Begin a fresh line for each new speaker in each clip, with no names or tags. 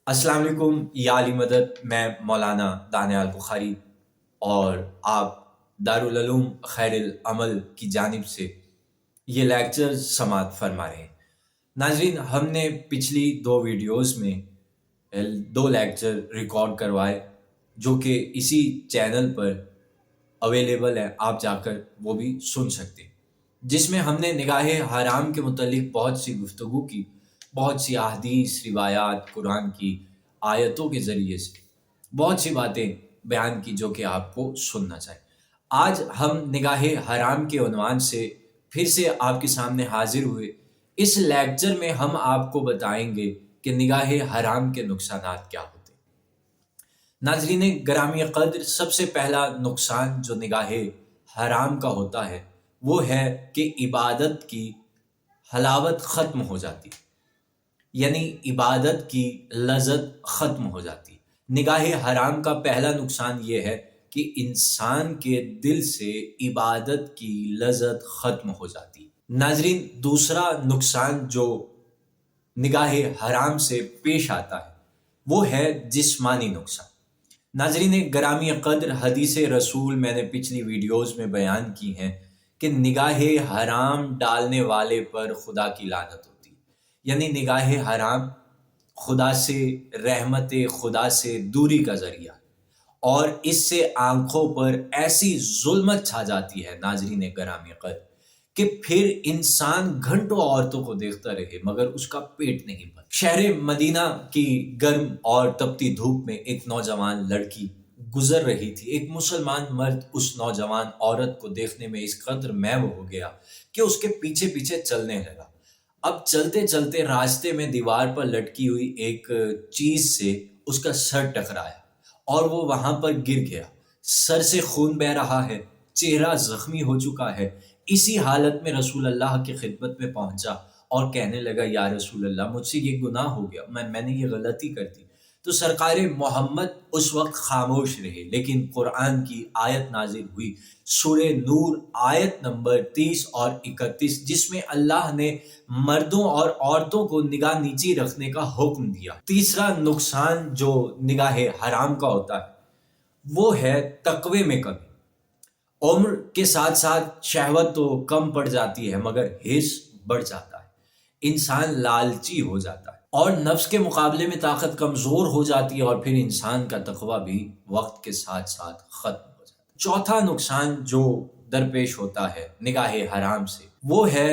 अस्सलाम वालेकुम या अली मदद। मैं मौलाना दानियाल बुखारी और आप दारुल उलूम खैरुल अमल की जानिब से ये लेक्चर समाअत फरमा रहे हैं। नाजरीन, हमने पिछली दो वीडियोस में दो लेक्चर रिकॉर्ड करवाए जो कि इसी चैनल पर अवेलेबल है, आप जाकर वो भी सुन सकते हैं, जिसमें हमने निगाह हराम के मुतल्लिक बहुत सी गुफ्तगू की, बहुत सी अहादीस रिवायात कुरान की आयतों के ज़रिए से बहुत सी बातें बयान की जो कि आपको सुनना चाहिए। आज हम निगाह हराम के उन्वान से फिर से आपके सामने हाजिर हुए। इस लेक्चर में हम आपको बताएंगे कि निगाह हराम के नुकसानात क्या होते हैं। नाजरीन ग्रामी कद्र, सबसे पहला नुकसान जो निगाह हराम का होता है वो है कि इबादत की हलावत ख़त्म हो जाती, यानी इबादत की लज़्ज़त ख़त्म हो जाती। निगाह हराम का पहला नुकसान ये है कि इंसान के दिल से इबादत की लज़्ज़त ख़त्म हो जाती। नाजरीन, दूसरा नुकसान जो निगाह हराम से पेश आता है वो है जिस्मानी नुकसान। नाजरीन ग्रामी कद्र, हदीस रसूल मैंने पिछली वीडियोस में बयान की हैं कि निगाह हराम डालने वाले पर खुदा की लानत होती है, यानी निगाह हराम खुदा से, रहमत खुदा से दूरी का जरिया, और इससे आंखों पर ऐसी जुल्मत छा जाती है नाजरीन ग्रामी कद्र कि फिर इंसान घंटों औरतों को देखता रहे मगर उसका पेट नहीं भर। शहर मदीना की गर्म और तपती धूप में एक नौजवान लड़की गुजर रही थी। एक मुसलमान मर्द उस नौजवान औरत को देखने में इस कदर महव हो गया कि उसके पीछे पीछे चलने लगा। अब चलते चलते रास्ते में दीवार पर लटकी हुई एक चीज से उसका सर टकराया और वो वहां पर गिर गया। सर से खून बह रहा है, चेहरा जख्मी हो चुका है। इसी हालत में रसूल अल्लाह की खिदमत में पहुंचा और कहने लगा, या रसूल अल्लाह, मुझसे ये गुनाह हो गया, मैंने ये गलती कर दी। तो सरकार मोहम्मद उस वक्त खामोश रहे, लेकिन कुरान की आयत नाजिल हुई, सूरे नूर आयत नंबर 30 और 31, जिसमें अल्लाह ने मर्दों और औरतों को निगाह नीची रखने का हुक्म दिया। तीसरा नुकसान जो निगाह हराम का होता है वो है तकवे में कमी। उम्र के साथ साथ शहवत तो कम पड़ जाती है मगर हिर्स बढ़ जाता है। इंसान लालची हो जाता है और नफ्स के मुकाबले में ताकत कमजोर हो जाती है और फिर इंसान का तकवा भी वक्त के साथ साथ खत्म हो जाता है। चौथा नुकसान जो दरपेश होता है निगाह हराम से वो है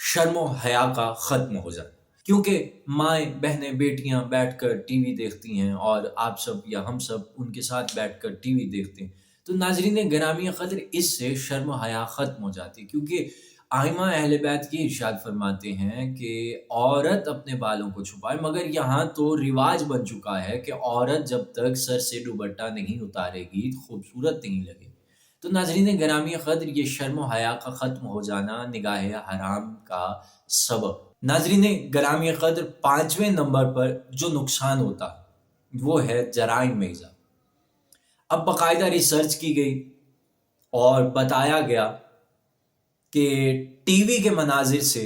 शर्म हया का खत्म हो जाना। क्योंकि माएँ बहनें बेटियां बैठकर टीवी देखती हैं और आप सब या हम सब उनके साथ बैठकर टीवी देखते हैं, तो नाजरीन गिरामी कद्र इससे शर्म हया ख़त्म हो जाती है। क्योंकि आइमा अहले बैत ये इरशाद फरमाते हैं कि औरत अपने बालों को छुपाए, मगर यहाँ तो रिवाज बन चुका है कि औरत जब तक सर से दुपट्टा नहीं उतारेगी तो खूबसूरत नहीं लगेगी। तो नाजरीन गिरामी कद्र, ये शर्म हया का ख़त्म हो जाना निगाह हराम का सबब। नाजरीन गिरामी कद्र, पाँचवें नंबर पर जो नुकसान होता है वो है जराइम में इजाफा। अब बाकायदा रिसर्च की गई और बताया गया कि टीवी के मनाजिर से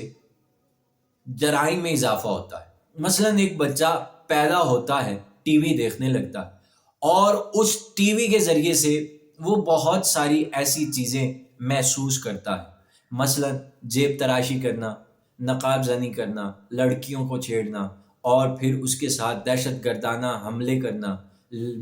जराइम में इजाफा होता है। मसलन एक बच्चा पैदा होता है, टीवी देखने लगता है और उस टीवी के ज़रिए से वो बहुत सारी ऐसी चीज़ें महसूस करता है, मसलन जेब तराशी करना, नकाब जनी करना, लड़कियों को छेड़ना और फिर उसके साथ दहशत गर्दाना हमले करना,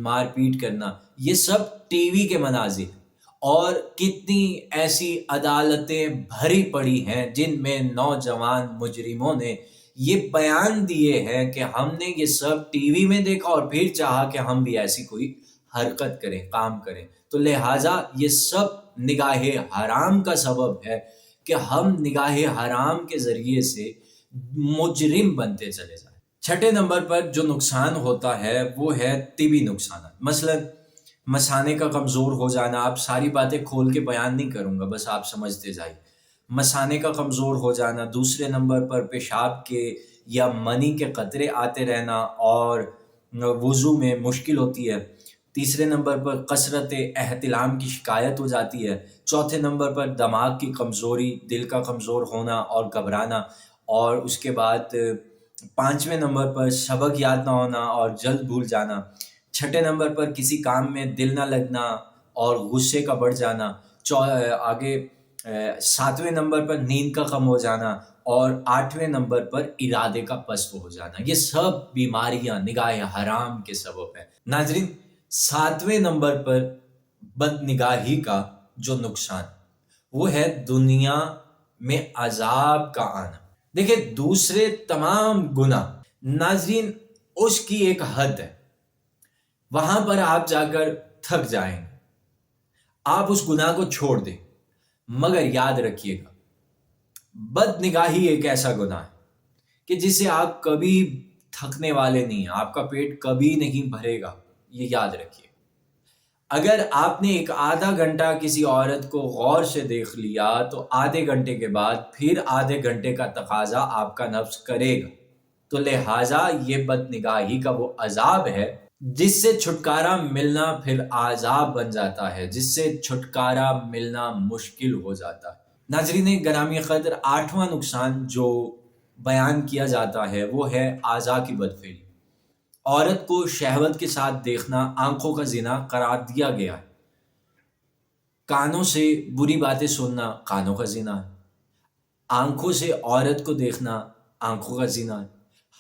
मारपीट करना, ये सब टीवी के मनाजिर। और कितनी ऐसी अदालतें भरी पड़ी हैं जिनमें नौजवान मुजरिमों ने ये बयान दिए हैं कि हमने ये सब टीवी में देखा और फिर चाहा कि हम भी ऐसी कोई हरकत करें, काम करें। तो लिहाजा ये सब निगाह हराम का सबब है कि हम निगाह हराम के ज़रिए से मुजरिम बनते चले जाएं। छठे नंबर पर जो नुकसान होता है वो है तिबी नुकसान। मसलन मसाने का कमज़ोर हो जाना। आप सारी बातें खोल के बयान नहीं करूँगा, बस आप समझते जाइए। मसाने का कमज़ोर हो जाना। दूसरे नंबर पर पेशाब के या मनी के कतरे आते रहना और वज़ू में मुश्किल होती है। तीसरे नंबर पर कसरत एहतिलाम की शिकायत हो जाती है। चौथे नंबर पर दिमाग की कमज़ोरी, दिल का कमज़ोर होना और घबराना। और उसके बाद 5वें नंबर पर सबक याद ना होना और जल्द भूल जाना। 6ठे नंबर पर किसी काम में दिल ना लगना और गुस्से का बढ़ जाना। आगे 7वें नंबर पर नींद का कम हो जाना और 8वें नंबर पर इरादे का पस्त हो जाना। ये सब बीमारियां निगाह हराम के सबब है। नाजरीन, 7वें नंबर पर बदनिगाही का जो नुकसान वो है दुनिया में अजाब का आना। देखिए, दूसरे तमाम गुनाह नाजरीन उसकी एक हद है, वहां पर आप जाकर थक जाएंगे, आप उस गुनाह को छोड़ दें। मगर याद रखिएगा, बदनिगाही एक ऐसा गुनाह है कि जिसे आप कभी थकने वाले नहीं हैं, आपका पेट कभी नहीं भरेगा। ये याद रखिए। अगर आपने एक आधा घंटा किसी औरत को गौर से देख लिया तो आधे घंटे के बाद फिर आधे घंटे का तकाजा आपका नफ्स करेगा। तो लिहाजा ये बदनिगाही का वो अजाब है जिससे छुटकारा मिलना फिर आजाब बन जाता है, जिससे छुटकारा मिलना मुश्किल हो जाता है। नाजरीन ग्रामी कदर, 8वां नुकसान जो बयान किया जाता है वो है आज़ा की बदफेली। औरत को शहवत के साथ देखना आंखों का जिना करार दिया गया है। कानों से बुरी बातें सुनना कानों का जिना है। आंखों से औरत को देखना आंखों का जिना है।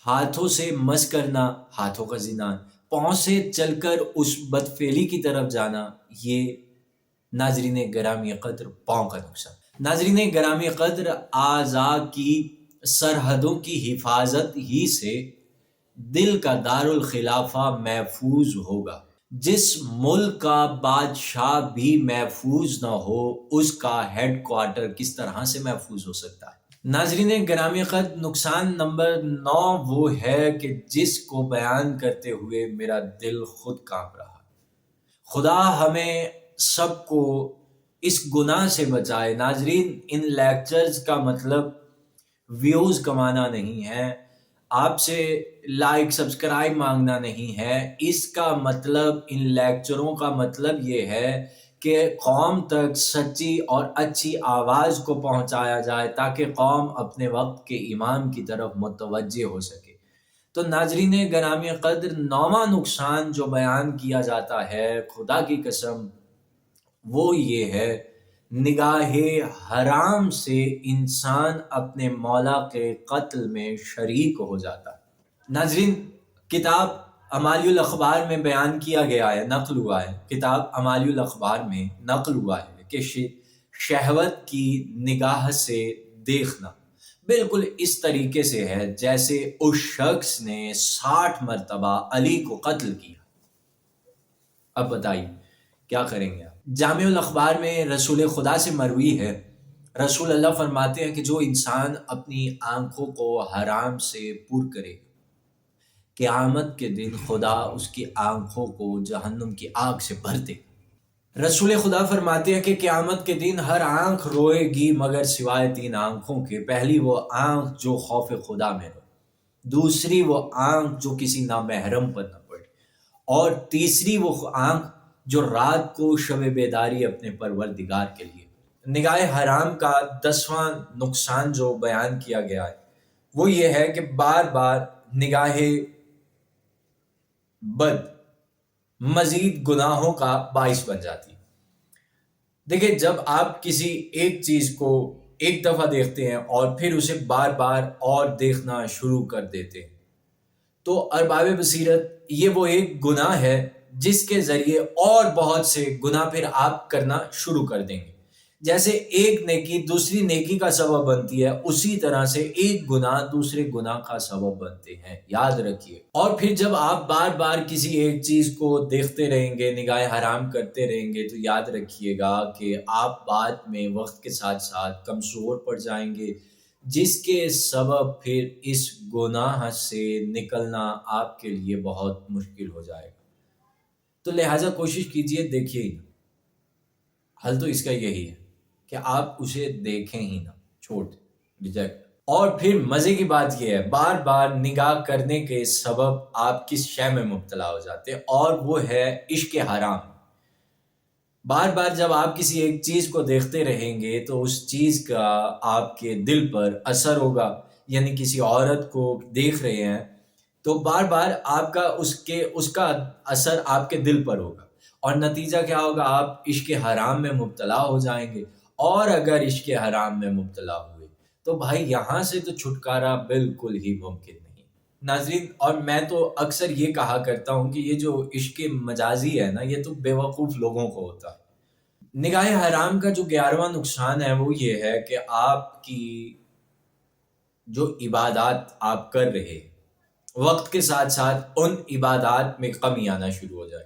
हाथों से मस करना हाथों का जिना है। पाँव से चलकर उस बदफेली की तरफ जाना, ये नाजरीन ग्रामी कद्र पाँव का नुकसान। नाजरीन ग्रामी कद्र, आज़ा की सरहदों की हिफाजत ही से दिल का दारुल खिलाफा महफूज होगा। जिस मुल्क का बादशाह भी महफूज ना हो, उसका हेड क्वार्टर किस तरह से महफूज हो सकता है। नाजरीन ग्रामी कद, नुकसान नंबर 9 वो है कि जिसको बयान करते हुए मेरा दिल खुद कांप रहा। खुदा हमें सबको इस गुनाह से बचाए। नाजरीन, इन लेक्चर्स का मतलब व्यूज कमाना नहीं है, आपसे लाइक सब्सक्राइब मांगना नहीं है। इसका मतलब, इन लेक्चरों का मतलब ये है कि कौम तक सच्ची और अच्छी आवाज़ को पहुंचाया जाए ताकि कौम अपने वक्त के इमाम की तरफ मुतवज्जे हो सके। तो नाजरीन ग्रामी कद्र, 9वां नुकसान जो बयान किया जाता है, खुदा की कसम, वो ये है, निगाहे हराम से इंसान अपने मौला के कत्ल में शरीक हो जाता है। नाजरीन, किताब अमालियुल अखबार में बयान किया गया है, नकल हुआ है, किताब अमालियुल अखबार में नकल हुआ है कि शहवत की निगाह से देखना बिल्कुल इस तरीके से है जैसे उस शख्स ने 60 मरतबा अली को कत्ल किया। अब बताइए क्या करेंगे आप। जामिउल अखबार में रसूल खुदा से मरवी है, रसूल अल्लाह फरमाते हैं कि जो इंसान अपनी आंखों को हराम से पुर करे, क़यामत के दिन खुदा उसकी आंखों को जहन्नुम की आग से भर दे। रसूल खुदा फरमाते हैं कि क़यामत के दिन हर आंख रोएगी मगर सिवाय 3 आंखों के। पहली वो आंख जो खौफ खुदा में रोए, दूसरी वो आंख जो किसी नामहरम पर न पड़े, और तीसरी वो आंख जो रात को शब बेदारी अपने परवरदिगार के लिए। निगाह हराम का 10वां नुकसान जो बयान किया गया है वो ये है कि बार बार निगाह बद मजीद गुनाहों का बाइस बन जाती है। देखिए, जब आप किसी एक चीज को एक दफा देखते हैं और फिर उसे बार बार और देखना शुरू कर देते हैं, तो अरबाब बसीरत, ये वो एक गुनाह है जिसके जरिए और बहुत से गुनाह फिर आप करना शुरू कर देंगे। जैसे एक नेकी दूसरी नेकी का सबब बनती है, उसी तरह से एक गुनाह दूसरे गुनाह का सबब बनते हैं, याद रखिए। और फिर जब आप बार बार किसी एक चीज को देखते रहेंगे, निगाह हराम करते रहेंगे, तो याद रखिएगा कि आप बाद में वक्त के साथ साथ कमजोर पड़ जाएंगे, जिसके सबब फिर इस गुनाह से निकलना आपके लिए बहुत मुश्किल हो जाएगा। तो लिहाजा कोशिश कीजिए, देखिए ही ना। हल तो इसका यही है कि आप उसे देखें ही ना, छोड़ दें, रिजेक्ट। और फिर मजे की बात यह है, बार बार निगाह करने के सबब आप किस शय में मुब्तला हो जाते हैं, और वो है इश्क हराम। बार बार जब आप किसी एक चीज को देखते रहेंगे तो उस चीज का आपके दिल पर असर होगा, یعنی کسی عورت کو دیکھ رہے ہیں تو بار بار آپ کا اس کا اثر آپ کے دل پر ہوگا، اور نتیجہ کیا ہوگا؟ آپ عشق حرام میں مبتلا ہو جائیں گے، اور اگر عشق حرام میں مبتلا ہوئے تو بھائی یہاں سے تو چھٹکارا بالکل ہی ممکن نہیں۔ ناظرین، اور میں تو اکثر یہ کہا کرتا ہوں کہ یہ جو عشق مجازی ہے نا، یہ تو بیوقوف لوگوں کو ہوتا ہے۔ نگاہ حرام کا جو 11واں نقصان ہے وہ یہ ہے کہ آپ کی جو عبادات آپ کر رہے وقت کے ساتھ ساتھ ان عبادات میں کمی آنا شروع ہو جائے،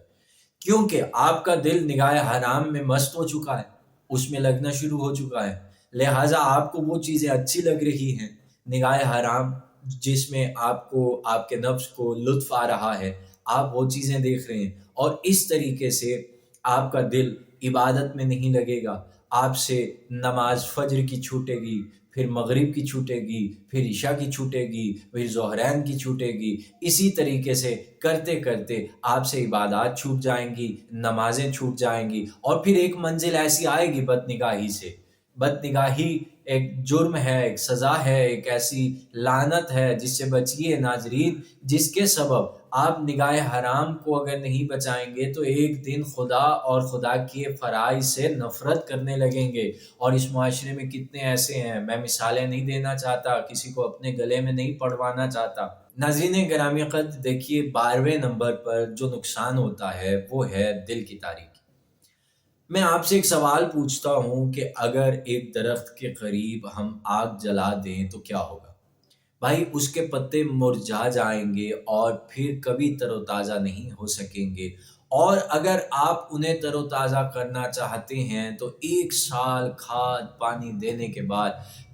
کیونکہ آپ کا دل نگاہ حرام میں مست ہو چکا ہے، اس میں لگنا شروع ہو چکا ہے، لہٰذا آپ کو وہ چیزیں اچھی لگ رہی ہیں۔ نگاہ حرام جس میں آپ کو آپ کے نفس کو لطف آ رہا ہے، آپ وہ چیزیں دیکھ رہے ہیں، اور اس طریقے سے آپ کا دل عبادت میں نہیں لگے گا۔ آپ سے نماز فجر کی چھوٹے گی، پھر مغرب کی چھوٹے گی، پھر عشاء کی چھوٹے گی، پھر ظہرین کی چھوٹے گی، اسی طریقے سے کرتے کرتے آپ سے عبادات چھوٹ جائیں گی، نمازیں چھوٹ جائیں گی، اور پھر ایک منزل ایسی آئے گی بد نگاہی سے۔ بد نگاہی ایک جرم ہے، ایک سزا ہے، ایک ایسی لعنت ہے جس سے بچیے ناظرین، جس کے سبب آپ نگاہ حرام کو اگر نہیں بچائیں گے تو ایک دن خدا اور خدا کے فرائض سے نفرت کرنے لگیں گے۔ اور اس معاشرے میں کتنے ایسے ہیں، میں مثالیں نہیں دینا چاہتا، کسی کو اپنے گلے میں نہیں پڑوانا چاہتا۔ ناظرین گرامی قدر، دیکھیے 12ویں نمبر پر جو نقصان ہوتا ہے وہ ہے دل کی تاریکی۔ میں آپ سے ایک سوال پوچھتا ہوں کہ اگر ایک درخت کے قریب ہم آگ جلا دیں تو کیا ہوگا؟ بھائی اس کے پتے مرجھا جائیں گے اور پھر کبھی تر و تازہ نہیں ہو سکیں گے، اور اگر آپ انہیں تر و تازہ کرنا چاہتے ہیں تو 1 سال کھاد پانی دینے کے بعد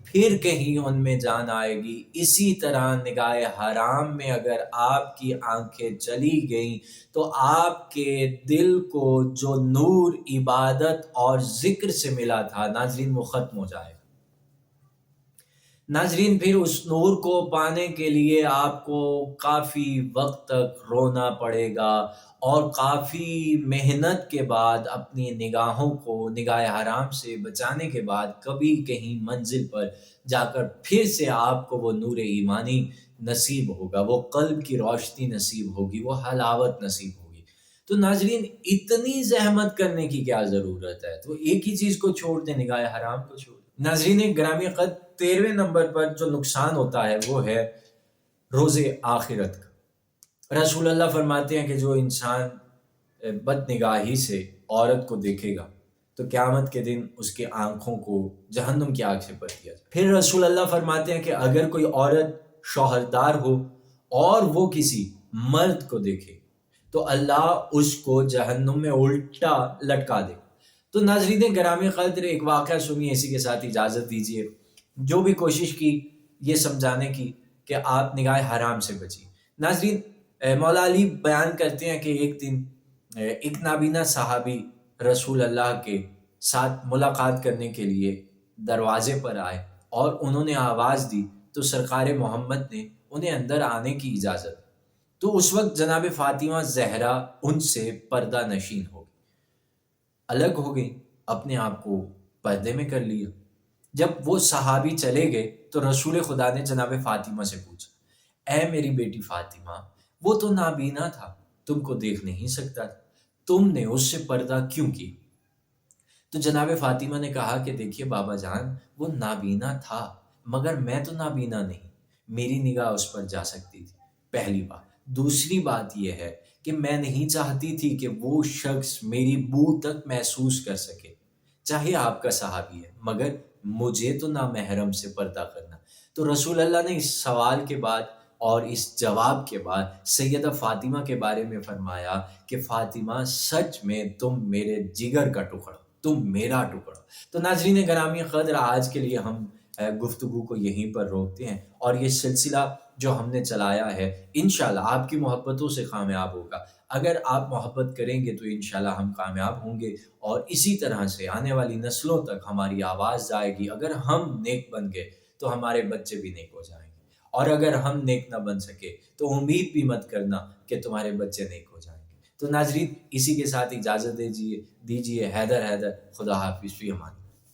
پھر کہیں ان میں جان آئے گی۔ اسی طرح نگاہ حرام میں اگر آپ کی آنکھیں چلی گئیں تو آپ کے دل کو جو نور عبادت اور ذکر سے ملا تھا ناظرین وہ ختم ہو جائے گا۔ ناظرین پھر اس نور کو پانے کے لیے آپ کو کافی وقت تک رونا پڑے گا، اور کافی محنت کے بعد اپنی نگاہوں کو نگاہ حرام سے بچانے کے بعد کبھی کہیں منزل پر جا کر پھر سے آپ کو وہ نور ایمانی نصیب ہوگا، وہ قلب کی روشنی نصیب ہوگی، وہ حلاوت نصیب ہوگی۔ تو ناظرین اتنی زحمت کرنے کی کیا ضرورت ہے؟ تو ایک ہی چیز کو چھوڑ دیں، نگاہ حرام کو چھوڑ دیں۔ ناظرین گرامی قدر، 13ویں نمبر پر جو نقصان ہوتا ہے وہ ہے روز آخرت کا۔ رسول اللہ فرماتے ہیں کہ جو انسان بد نگاہی سے عورت کو دیکھے گا تو قیامت کے دن اس کے آنکھوں کو جہنم کی آگ سے پر دیا جائے۔ پھر رسول اللہ فرماتے ہیں کہ اگر کوئی عورت شوہردار ہو اور وہ کسی مرد کو دیکھے تو اللہ اس کو جہنم میں الٹا لٹکا دے۔ تو ناظرین گرامی قدر، ایک واقعہ سنیے، اسی کے ساتھ اجازت دیجیے۔ جو بھی کوشش کی یہ سمجھانے کی کہ آپ نگاہ حرام سے بچیں۔ ناظرین مولا علی بیان کرتے ہیں کہ ایک دن ایک نابینا صحابی رسول اللہ کے ساتھ ملاقات کرنے کے لیے دروازے پر آئے اور انہوں نے آواز دی تو سرکار محمد نے انہیں اندر آنے کی اجازت دی۔ تو اس وقت جناب فاطمہ زہرا ان سے پردہ نشین ہو گئی، الگ ہو گئی، اپنے آپ کو پردے میں کر لیا۔ جب وہ صحابی چلے گئے تو رسول خدا نے جناب فاطمہ سے پوچھا، اے میری بیٹی فاطمہ، وہ تو نابینا تھا، تم کو دیکھ نہیں سکتا تھا، تم نے اس سے پردہ کیوں کی؟ تو جناب فاطمہ نے کہا کہ دیکھیے بابا جان، وہ نابینا تھا مگر میں تو نابینا نہیں، میری نگاہ اس پر جا سکتی تھی، پہلی بات۔ دوسری بات یہ ہے کہ میں نہیں چاہتی تھی کہ وہ شخص میری بو تک محسوس کر سکے، چاہے آپ کا صحابی ہے، مگر مجھے تو نامحرم سے پردہ کرنا۔ تو رسول اللہ نے اس سوال کے بعد اور اس جواب کے بعد سیدہ فاطمہ کے بارے میں فرمایا کہ فاطمہ سچ میں تم میرے جگر کا ٹکڑا، تم میرا ٹکڑا۔ تو ناظرین گرامی قدر، آج کے لیے ہم گفتگو کو یہیں پر روکتے ہیں، اور یہ سلسلہ جو ہم نے چلایا ہے انشاءاللہ آپ کی محبتوں سے کامیاب ہوگا۔ اگر آپ محبت کریں گے تو انشاءاللہ ہم کامیاب ہوں گے، اور اسی طرح سے آنے والی نسلوں تک ہماری آواز جائے گی۔ اگر ہم نیک بن گئے تو ہمارے بچے بھی نیک ہو جائیں گے، اور اگر ہم نیک نہ بن سکے تو امید بھی مت کرنا کہ تمہارے بچے نیک ہو جائیں گے۔ تو ناظرین اسی کے ساتھ اجازت دیجیے۔ حیدر، خدا حافظ، فی امان۔